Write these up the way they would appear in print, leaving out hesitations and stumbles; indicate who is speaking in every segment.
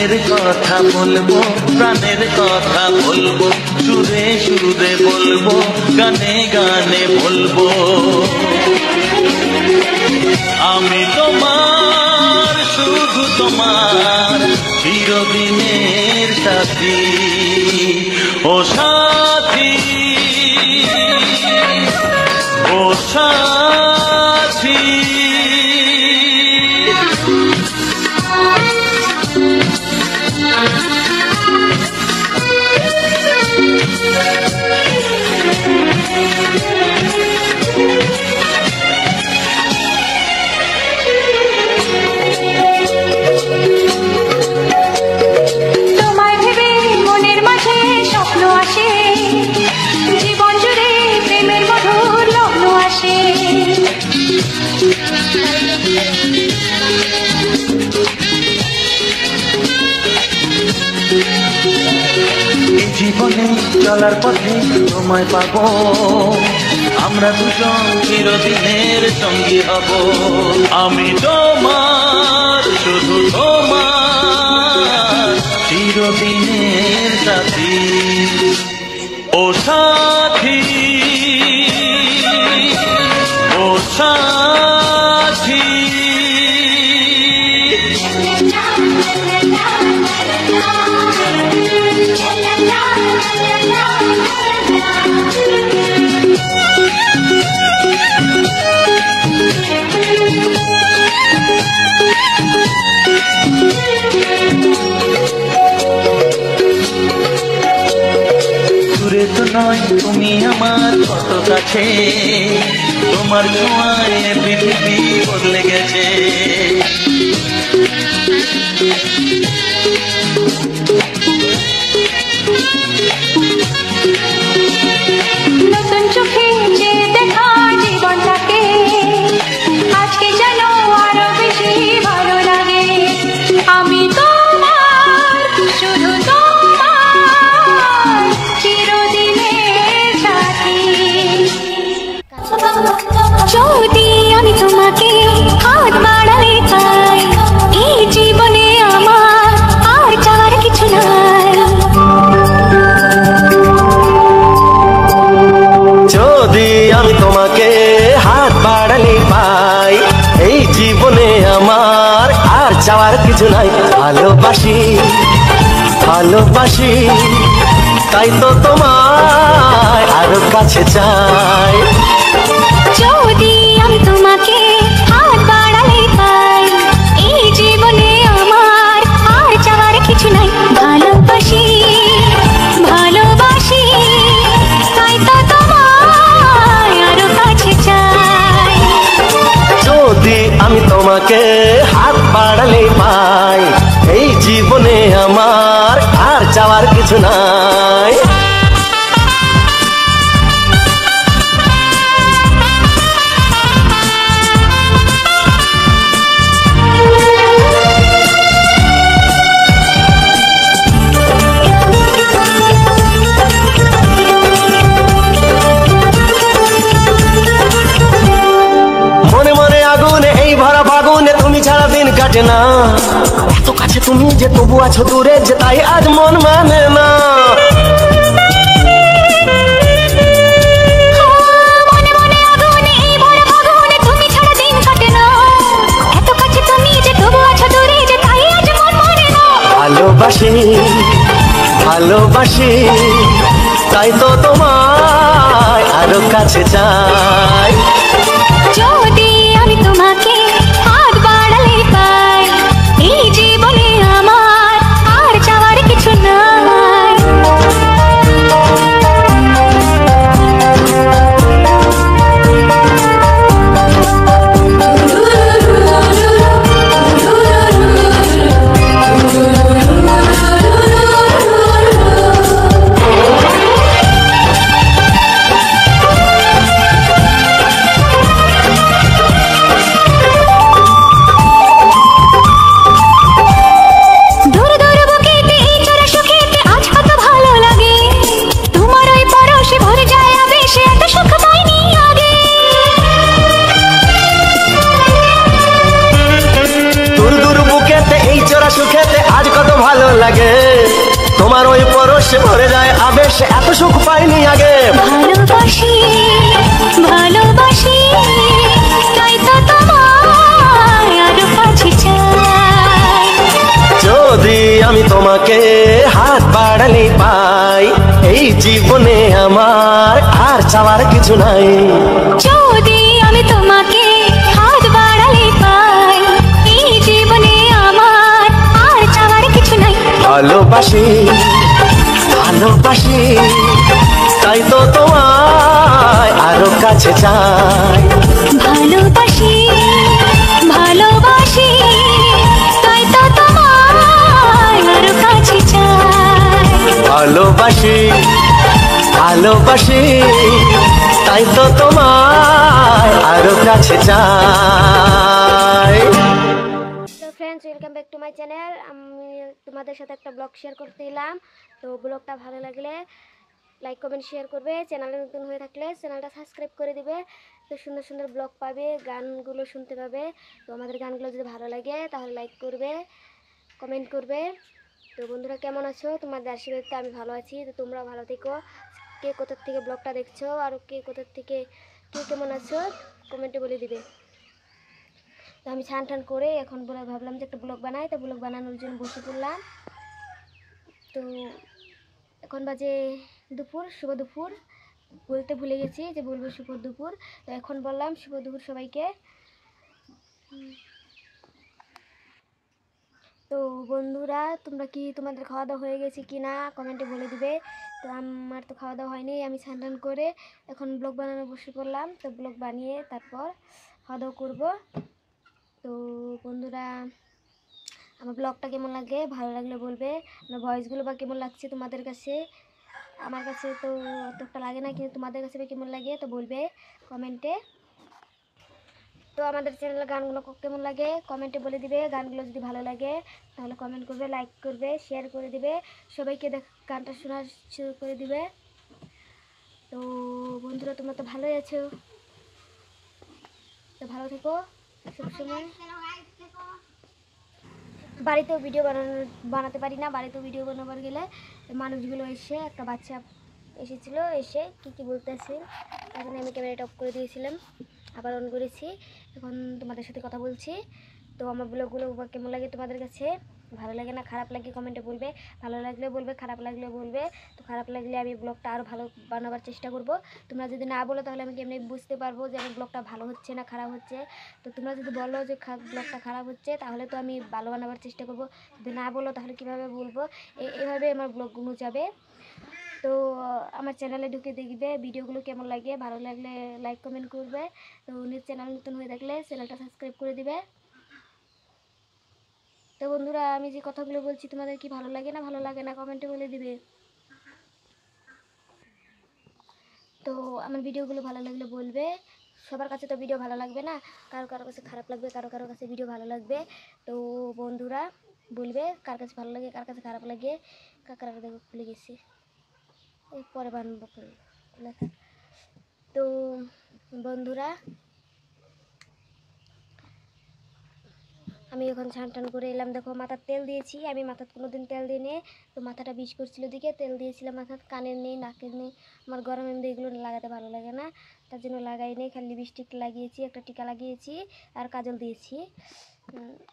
Speaker 1: মনের কথা বলবো, প্রাণের কথা বলবো, সুরে সুরে বলবো, গানে গানে বলবো। আমি তোমার, শুধু তোমার, চিরদিনের সাথী। ও সাথী, ও সাথী। জীবনে চলার পথে তোমায় পাবো, আমরা দুজন চিরদিনের সঙ্গী হব। আমি তোমার, শুধু তোমার, চিরদিনের সাথী। ও সাথী, ও সাথী। দূরে তো নয় তুমি আমার কত কাছে, তোমার ছোঁয়ায় পৃথিবী বদলে গেছে।
Speaker 2: নতুন চোখে যে দেখা জীবনটাকে আজকে যেন আরো বেশি ভালো লাগে। আমি তোমার, শুধু তোমার, চিরদিনের সাথী। যদি আমি তোমাকে হাত বাড়ালে চাই, এই জীবনে আমার আর চাওয়ার কিছু নাই।
Speaker 3: যদি আমি তোমাকে হাত বাড়ালে পাই, এই জীবনে আমার আর চাওয়ার কিছু নাই। ভালোবাসি, ভালোবাসি, তাই তো তোমায় আরো কাছে চাই।
Speaker 2: যদি আমি তোমাকে হাত বাড়ালে পাই, এই জীবনে আমার আর চাওয়ার কিছু নাই। ভালোবাসি, ভালোবাসি, তাই তো তোমায় আরো কাছে চাই।
Speaker 3: যদি আমি তোমাকে হাত বাড়ালে পাই, এই জীবনে আমার আর চাওয়ার কিছু নাই। মনে মনে আগুনে এই ভরা ফাগুনে তুমি ছাড়া দিন কাটে না। এত কাছে তুমি যে তবু আছো দূরে, যে তাই আজ মন মানে না।
Speaker 2: মনে মনে আগুনে এই ভরা ফাগুনে তুমি ছাড়া দিন কাটে না। এত কাছে তুমি যে তবু আছো দূরে, যে তাই আজ মন মানে না।
Speaker 3: ভালোবাসি, ভালোবাসি, তাই তো তোমায় আরো কাছে চাই।
Speaker 2: যদি আমি তোমাকে হাত বাড়ালে পাই, এই জীবনে আমার আর চাওয়ার কিছু নাই।
Speaker 3: লাগে, তোমার ওই পরশে ভরে যায় আবেশ, এত সুখ পাইনি আগে।
Speaker 2: ভালোবাসি ভালোবাসি তাই তো তোমায় আরো কাছে চাই।
Speaker 3: যদি আমি তোমাকে হাত বাড়ালে পাই, এই জীবনে আমার আর চাওয়ার কিছু নাই।
Speaker 2: যদি আমি তোমাকে হাত বাড়ালে পাই, এই জীবনে আমার আর চাওয়ার কিছু নাই।
Speaker 3: ভালোবাসি ভালোবাসি তাই তো তোমায় আরো কাছে চাই।
Speaker 2: ভালোবাসি ভালোবাসি তাই তো তোমায় আরো কাছে চাই।
Speaker 3: ভালোবাসি ভালোবাসি তাই তো তোমায় আরো কাছে চাই।
Speaker 4: তো friends, welcome back to my channel. আমি তোমাদের সাথে একটা ব্লগ শেয়ার করতে এলাম। তো ব্লগটা ভালো লাগলে লাইক কমেন্ট শেয়ার করবে, চ্যানেলে নতুন হয়ে থাকলে চ্যানেলটা সাবস্ক্রাইব করে দিবে। তো সুন্দর সুন্দর ব্লগ পাবে, গানগুলো শুনতে পাবে। তো আমাদের গানগুলো যদি ভালো লাগে তাহলে লাইক করবে, কমেন্ট করবে। তো বন্ধুরা কেমন আছো? তোমাদের আশীর্বাদে আমি ভালো আছি। তো তোমরা ভালো থেকো। কে কোথার থেকে ব্লগটা দেখছো আর কে কোথার থেকে কে কেমন আছো কমেন্টে বলে দিবে। তো আমি ছান টান করে এখন ভাবলাম যে একটা ব্লগ বানাই। তো ব্লগ বানানোর জন্য বসে পড়লাম। তো এখন বাজে দুপুর, শুভ দুপুর। বলতে ভুলে গেছি যে বলবো শুভ দুপুর। তো এখন বললাম শুভ দুপুর সবাইকে। তো বন্ধুরা, তোমরা কি তোমাদের খাওয়া দাওয়া হয়ে গেছে কি না কমেন্টে বলে দিবে। তো আমার তো খাওয়া দাওয়া হয়নি, আমি স্নান টান করে এখন ব্লগ বানানো বসে পড়লাম। তো ব্লগ বানিয়ে তারপর খাওয়া দাওয়া করবো। তো বন্ধুরা, আমার ব্লগটা কেমন লাগে ভালো লাগলে বলবে। আমার ভয়েসগুলো বা কেমন লাগছে তোমাদের কাছে। আমার কাছে তো অতটা লাগে না, কিন্তু তোমাদের কাছে কেমন লাগে তো বলবে কমেন্টে। তো আমাদের চ্যানেলের গানগুলো কেমন লাগে কমেন্টে বলে দিবে। গানগুলো যদি ভালো লাগে তাহলে কমেন্ট করবে, লাইক করবে, শেয়ার করে দিবে, সবাইকে গানটা শোনার শুরু করে দিবে। তো বন্ধুরা, তোমরা তো ভালোই আছো, তো ভালো থেকো সবসময়। বাড়িতেও ভিডিও বানাতে পারি না। বাড়িতেও ভিডিও বানাবার গেলে মানুষগুলো এসে, একটা বাচ্চা এসেছিল, এসে কী বলতেছে, তখন আমি ক্যামেরাটা অফ করে দিয়েছিলাম, আবার অন করেছি। এখন তোমাদের সাথে কথা বলছি। তো আমার ব্লগগুলো কেমন লাগে তোমাদের কাছে, ভালো লাগে না খারাপ লাগে কমেন্টে বলবে। ভালো লাগলে বলবে, খারাপ লাগলে বলবে। তো খারাপ লাগলে আমি ব্লগটা আরও ভালো বানাবার চেষ্টা করব। তোমরা যদি না বলো তাহলে আমি কেমনি বুঝতে পারবো যে আমার ব্লগটা ভালো হচ্ছে না খারাপ হচ্ছে। তো তোমরা যদি বলো যে ব্লগটা খারাপ হচ্ছে তাহলে তো আমি ভালো বানাবার চেষ্টা করব। যদি না বলো তাহলে কীভাবে বলবো। এভাবে আমার ব্লগগুলো যাবে। তো আমার চ্যানেলে ঢুকে দেখবে ভিডিওগুলো কেমন লাগে, ভালো লাগলে লাইক কমেন্ট করবে। তো চ্যানেল নতুন হয়ে থাকলে চ্যানেলটা সাবস্ক্রাইব করে দিবে। তো বন্ধুরা, আমি যে কথাগুলো বলছি তোমাদের কি ভালো লাগে না ভালো লাগে না কমেন্টে বলে দিবে। তো আমার ভিডিওগুলো ভালো লাগলে বলবে। সবার কাছে তো ভিডিও ভালো লাগবে না, কারো কারো কাছে খারাপ লাগবে, কারো কারো কাছে ভিডিও ভালো লাগবে। তো বন্ধুরা বলবে কার কাছে ভালো লাগে, কার কাছে খারাপ লাগে। কাকারা দেখো খুলে গেছি, এই পরে বানবো লেখা। তো বন্ধুরা, আমি এখন ছান টান করে এলাম। দেখো মাথার তেল দিয়েছি, আমি মাথার কোনোদিন তেল দিই নি। তো মাথাটা বিষ করছিল দিকে তেল দিয়েছিলাম মাথার, কানের নেই, নাকের নেই। আমার গরম এমনি এগুলো লাগাতে ভালো লাগে না, তার জন্য লাগাই নেই। খালি লিপস্টিক লাগিয়েছি, একটা টিকা লাগিয়েছি আর কাজল দিয়েছি।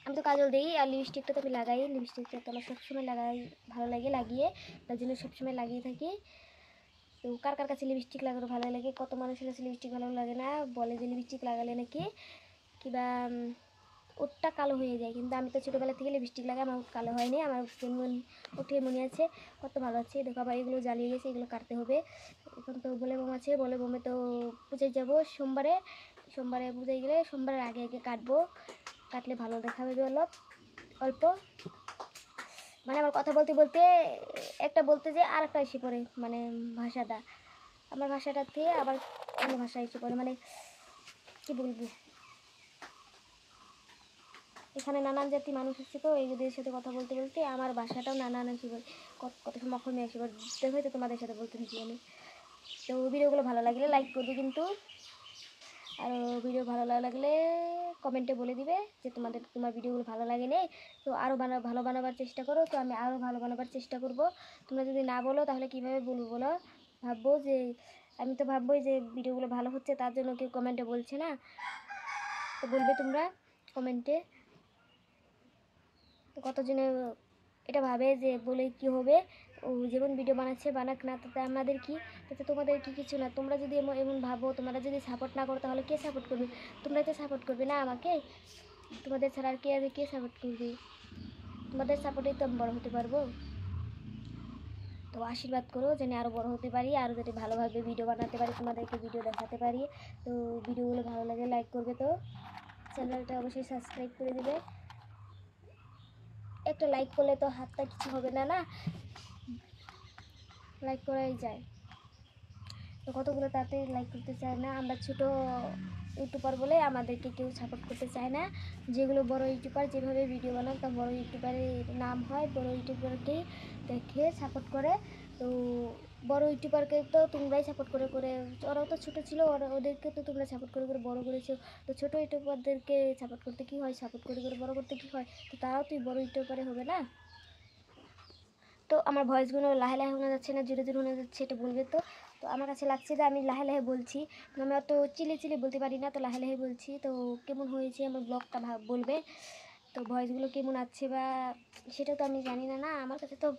Speaker 4: আমি তো কাজল দিই আর লিপস্টিকটা তো আমি লাগাই। লিপস্টিকটা তো আমার সবসময় লাগাই, ভালো লাগে লাগিয়ে, তার জন্য সবসময় লাগিয়ে থাকি। তো কার কার কাছে লিপস্টিক লাগানো ভালো লাগে, কত মানুষের কাছে লিপস্টিক ভালো লাগে না, বলে যে লিপস্টিক লাগালে নাকি কিবা ওঠটা কালো হয়ে যায়। কিন্তু আমি তো ছোটোবেলা থেকে লিপস্টিক লাগাই, আমার কালো হয়নি। আমার ওঠে মনে আছে কত ভালো আছে। দেখো আবার এগুলো জ্বালিয়ে গেছে, এগুলো কাটতে হবে। এখন তো বলে বোম আছে, বলে বোমে তো পুজোয় যাবো সোমবারে। সোমবারে পুজোয় গেলে সোমবারের আগে আগে কাটবো, কাটলে ভালো দেখা হবে অল্প। মানে আমার কথা বলতে বলতে একটা বলতে যে আর একটা এসে পড়ে, মানে ভাষাটা আমার ভাষাটার থেকে আবার অন্য ভাষা এসে পড়ে, মানে কি বলবো। এখানে নানান জাতি মানুষ আছে, তো এদের সাথে কথা বলতে বলতে আমার ভাষাটাও নানান এসে পড়ে, কত সময় অক্ষর এসে পড়ে। দেখো তো তোমাদের সাথে বলতে থাকি আমি। তো ভিডিওগুলো ভালো লাগলে লাইক করবে কিন্তু, আর ভিডিও ভালো লাগলে কমেন্টে বলে দিবে যে তোমার ভিডিওগুলো ভালো লাগে নে, তো আরও ভালো বানাবার চেষ্টা করো। তো আমি আরও ভালো বানাবার চেষ্টা করব। তোমরা যদি না বলো তাহলে কীভাবে বলবো বলো? ভাববো যে আমি তো ভাববোই যে ভিডিওগুলো ভালো হচ্ছে, তার জন্য কেউ কমেন্টে বলছে না। তো বলবে তোমরা কমেন্টে। তো কতজনে এটা ভাবে যে বলে কি হবে, ও যেমন ভিডিও বানাচ্ছে বানাক না, তাতে আমাদের কি, তাতে তোমাদের কি কিছু না। তোমরা যদি এমন ভাবো, তোমরা যদি সাপোর্ট না করো তাহলে কে সাপোর্ট করবে? তোমরাই তো সাপোর্ট করবে না আমাকে। তোমাদের ছাড়া আর কে সাপোর্ট করবে? তোমাদের সাপোর্টেই তো আমি বড়ো হতে পারবো। তো আশীর্বাদ করো যেন আরও বড়ো হতে পারি, আরও যাতে ভালোভাবে ভিডিও বানাতে পারি, তোমাদেরকে ভিডিও দেখাতে পারি। তো ভিডিওগুলো ভালো লাগে লাইক করবে, তো চ্যানেলটা অবশ্যই সাবস্ক্রাইব করে দেবে। একটা লাইক করলে তো হাতটা কিছু হবে না, না লাইক করাই যায়। তো কতগুলো তাতে লাইক করতে চায় না। আমরা ছোট ইউটিউবার বলে আমাদেরকে কেউ সাপোর্ট করতে চায় না। যেগুলো বড় ইউটিউবার যেভাবে ভিডিও বানায়, তা বড় ইউটিউবারের নাম হয়, বড় ইউটিউবারকেই দেখে সাপোর্ট করে। তো বড় ইউটিউবারকে তো তোমরাই সাপোর্ট করে করে, ওরাও তো ছোটো ছিল, ওদেরকে তো তোমরা সাপোর্ট করে করে বড়ো করেছো। তো ছোটো ইউটিউবারদেরকে সাপোর্ট করতে কী হয়, সাপোর্ট করে করে বড়ো করতে কী হয়? তো তারাও তুই বড় ইউটিউবারে হবে না। তো আমার ভয়েসগুলো লাহে লাহে শোনা যাচ্ছে না জোরে জোরে শোনা যাচ্ছে, এটা বলবে। তো তো আমার কাছে লাগছে যে আমি লাহে লাহে বলছি, আমি অত চিলে বলতে পারি না, তো লাহে লাহে বলছি। তো কেমন হয়েছে আমার ব্লগটা বলবে। তো ভয়েসগুলো কেমন আছে বা সেটা তো আমি জানি না, না আমার কাছে তো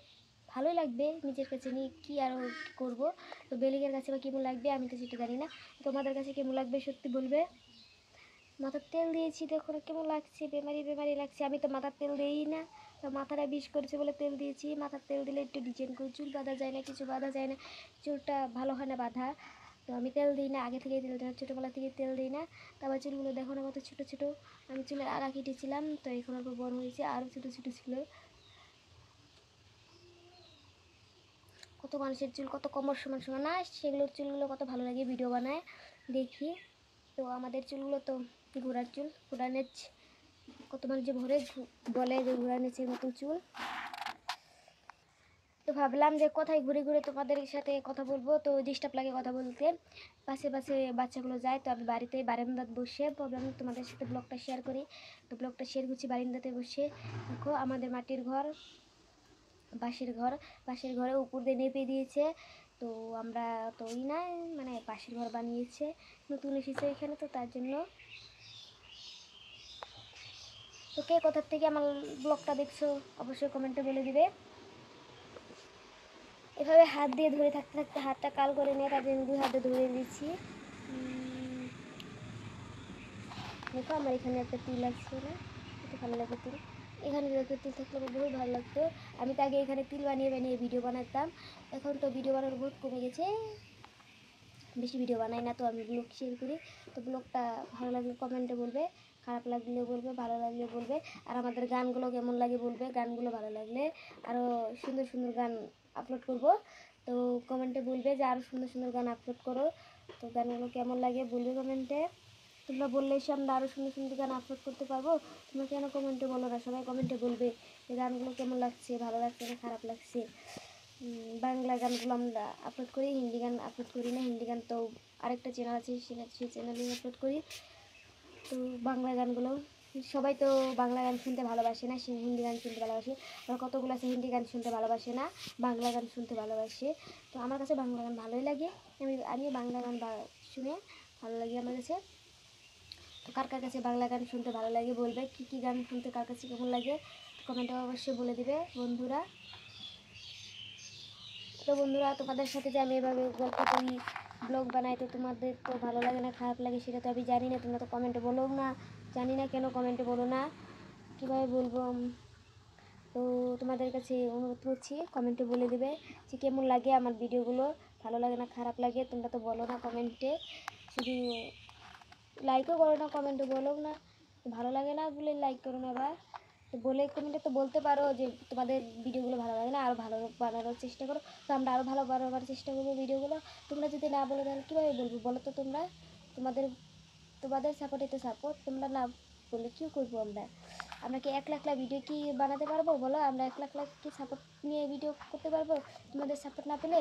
Speaker 4: ভালোই লাগবে, নিজের কাছে নিয়ে কী আরও করবো। তো বেলিগের কাছে বা কেমন লাগবে আমি তো সেটা জানি না। তোমাদের কাছে কেমন লাগবে সত্যি বলবে। মাথার তেল দিয়েছি, দেখো না কেমন লাগছে, বেমারি লাগছে। আমি তো মাথার তেল দিই না, তো মাথাটা বিষ করেছে বলে তেল দিয়েছি। মাথার তেল দিলে একটু ডিজাইন করে চুল বাঁধা যায় না, কিছু বাঁধা যায় না, চুলটা ভালো হয় না বাঁধা। তো আমি তেল দিই না, আগে থেকেই তেল দিই না, ছোটোবেলা থেকে তেল দিই না। তারপর চুলগুলো দেখো না কত ছোটো ছোটো। আমি চুলের আগা কেটেছিলাম, তো এখন অল্প বড় হয়েছে, আরও ছোটো ছোটো ছিল। কত মানুষের চুল কত কোমর সমান সমান না, সেগুলোর চুলগুলো কত ভালো লাগে, ভিডিও বানায় দেখি। তো আমাদের চুলগুলো তো ঘোড়ার চুল, ঘোড়া নেচ, কত মানুষ যে ভরে বলে যে ঘোড়া নেচের মতো চুল। তো ভাবলাম যে কোথায় ঘুরে ঘুরে তোমাদের সাথে কথা বলবো, তো ডিস্টার্ব লাগে কথা বলতে, পাশে পাশে বাচ্চাগুলো যায়। তো আমি বারান্দাতে বসে ভাবলাম তোমাদের সাথে ব্লগটা শেয়ার করি। তো ব্লগটা শেয়ার করছি বারান্দাতে বসে। দেখো আমাদের মাটির ঘর, পাশের ঘরে উপর দিয়ে নেপে দিয়েছে। তো আমরা তো না মানে পাশের ঘর বানিয়েছে, নতুন এসেছে এখানে, তো তার জন্য। তো কে কোথার থেকে আমার ব্লগটা দেখছো অবশ্যই কমেন্টে বলে দিবে। এভাবে হাত দিয়ে ধরে থাকতে থাকতে হাতটা কাল করে নিয়ে তার জন্য 2 হাতে ধরে দিচ্ছি। দেখো আমার এখানে একটা তিল লাগছে না, কত ভালো লাগে তিল। এখানে দেখো তিল থাকলে আমার বহুত ভালো লাগতো। আমি তো আগে এখানে তিল বানিয়ে বানিয়ে ভিডিও বানাতাম, এখন তো ভিডিও বানানো বহুত কমে গেছে, বেশি ভিডিও বানাই না। তো আমি ব্লগ শেয়ার করি। তো ব্লগটা ভালো লাগলে কমেন্টে বলবে, খারাপ লাগলেও বলবে, ভালো লাগলেও বলবে। আর আমাদের গানগুলো কেমন লাগে বলবে, গানগুলো ভালো লাগলে আরও সুন্দর সুন্দর গান আপলোড করব। তো কমেন্টে বলবে যে আরও সুন্দর সুন্দর গান আপলোড করো। তো গানগুলো কেমন লাগে বলবে কমেন্টে। তোমরা বললে এসে আমরা আরও সুন্দর সুন্দর গান আপলোড করতে পারবো। তোমরা কেন কমেন্টে বলো না, সবাই কমেন্টে বলবে যে গানগুলো কেমন লাগছে, ভালো লাগছে না খারাপ লাগছে। বাংলা গানগুলো আমরা আপলোড করি, হিন্দি গান আপলোড করি না। হিন্দি গান তো আরেকটা চ্যানেল আছে, সেই চ্যানেলে আপলোড করি। তো বাংলা গানগুলো সবাই তো বাংলা গান শুনতে ভালোবাসে না, সে হিন্দি গান শুনতে ভালোবাসে। আর কতগুলো আছে হিন্দি গান শুনতে ভালোবাসে না, বাংলা গান শুনতে ভালোবাসে। তো আমার কাছে বাংলা গান ভালোই লাগে, আমি বাংলা গান শুনে ভালো লাগে আমার কাছে। তো কার কার কাছে বাংলা গান শুনতে ভালো লাগে বলবে, কী কী গান শুনতে কার কাছে কেমন লাগে কমেন্টে অবশ্যই বলে দিবে বন্ধুরা। তো বন্ধুরা তোমাদের সাথে যে আমি এভাবে গল্প করি, ব্লগ বানাই, তো তোমাদের তো ভালো লাগে না খারাপ লাগে সেটা তো আমি জানি না। তোমরা তো কমেন্টে বলো না, জানি না কেন কমেন্টে বলো না, কীভাবে বলবো। তো তোমাদের কাছে অনুরোধ করছি কমেন্টে বলে দেবে যে কেমন লাগে আমার ভিডিওগুলো, ভালো লাগে না খারাপ লাগে। তোমরা তো বলো না কমেন্টে, শুধু লাইকও করো না, কমেন্টে বলো না। ভালো লাগে না বলে লাইক করো না, বা তো বলে কমেন্টে তো বলতে পারো যে তোমাদের ভিডিওগুলো ভালো লাগে না, আরও ভালো বানানোর চেষ্টা করো। তো আমরা আরও ভালো বানাবার চেষ্টা করবো ভিডিওগুলো। তোমরা যদি না বলো তাহলে কীভাবে বলবো বলো তো। তোমরা তোমাদের সাপোর্টে তো সাপোর্ট, তোমরা না বললে কী করবো আমরা কি 1 লাখ ভিডিও কি বানাতে পারবো বলো? আমরা 1 লাখ কি সাপোর্ট নিয়ে ভিডিও করতে পারবো তোমাদের সাপোর্ট না পেলে?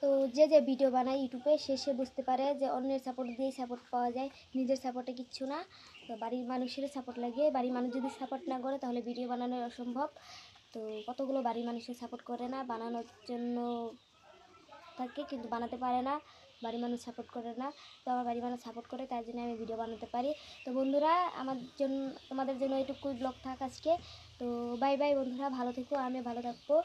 Speaker 4: তো যে যে ভিডিও বানায় ইউটিউবে সে বুঝতে পারে যে অন্যের সাপোর্ট দিয়েই সাপোর্ট পাওয়া যায়, নিজের সাপোর্টে কিচ্ছু না। তো বাড়ির মানুষের সাপোর্ট লাগে, বাড়ির মানুষ যদি সাপোর্ট না করে তাহলে ভিডিও বানানো অসম্ভব। তো কতগুলো বাড়ির মানুষের সাপোর্ট করে না, বানানোর জন্য থাকে কিন্তু বানাতে পারে না, বাড়ির মানুষ সাপোর্ট করে না। তো আমার বাড়ির মানুষ সাপোর্ট করে, তাই জন্য আমি ভিডিও বানাতে পারি। তো বন্ধুরা আমার জন্য তোমাদের জন্য এটুকুই ব্লগ থাক আজকে। তো বাই বাই বন্ধুরা, ভালো থেকো, আমি ভালো থাকবো।